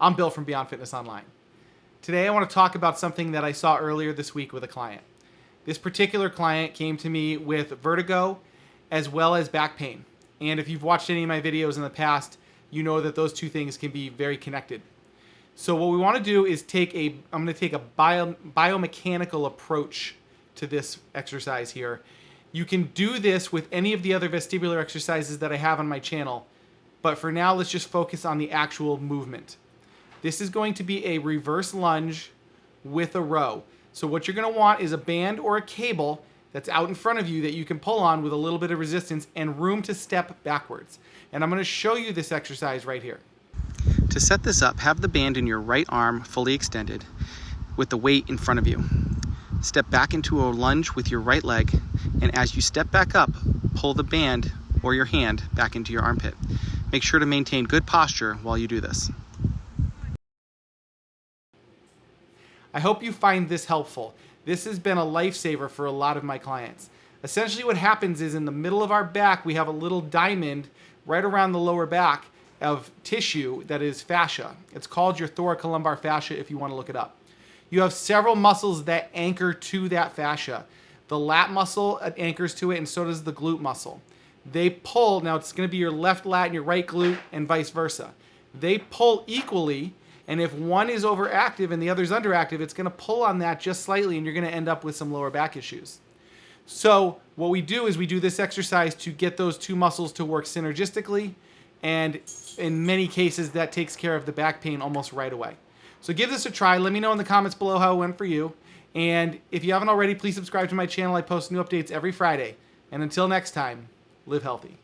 I'm Bill from Beyond Fitness Online. Today I want to talk about something that I saw earlier this week with a client. This particular client came to me with vertigo as well as back pain. And if you've watched any of my videos in the past, you know that those two things can be very connected. So what we want to do is I'm going to take a biomechanical approach to this exercise here. You can do this with any of the other vestibular exercises that I have on my channel, but for now let's just focus on the actual movement. This is going to be a reverse lunge with a row. So what you're going to want is a band or a cable that's out in front of you that you can pull on with a little bit of resistance and room to step backwards. And I'm going to show you this exercise right here. To set this up, have the band in your right arm fully extended with the weight in front of you. Step back into a lunge with your right leg, and as you step back up, pull the band or your hand back into your armpit. Make sure to maintain good posture while you do this. I hope you find this helpful. This has been a lifesaver for a lot of my clients. Essentially what happens is in the middle of our back, we have a little diamond right around the lower back of tissue that is fascia. It's called your thoracolumbar fascia if you want to look it up. You have several muscles that anchor to that fascia. The lat muscle anchors to it, and so does the glute muscle. They pull, now it's going to be your left lat and your right glute and vice versa. They pull equally, and if one is overactive and the other is underactive, it's going to pull on that just slightly and you're going to end up with some lower back issues. So what we do is we do this exercise to get those two muscles to work synergistically, and in many cases that takes care of the back pain almost right away. So give this a try. Let me know in the comments below how it went for you. And if you haven't already, please subscribe to my channel. I post new updates every Friday. And until next time, live healthy.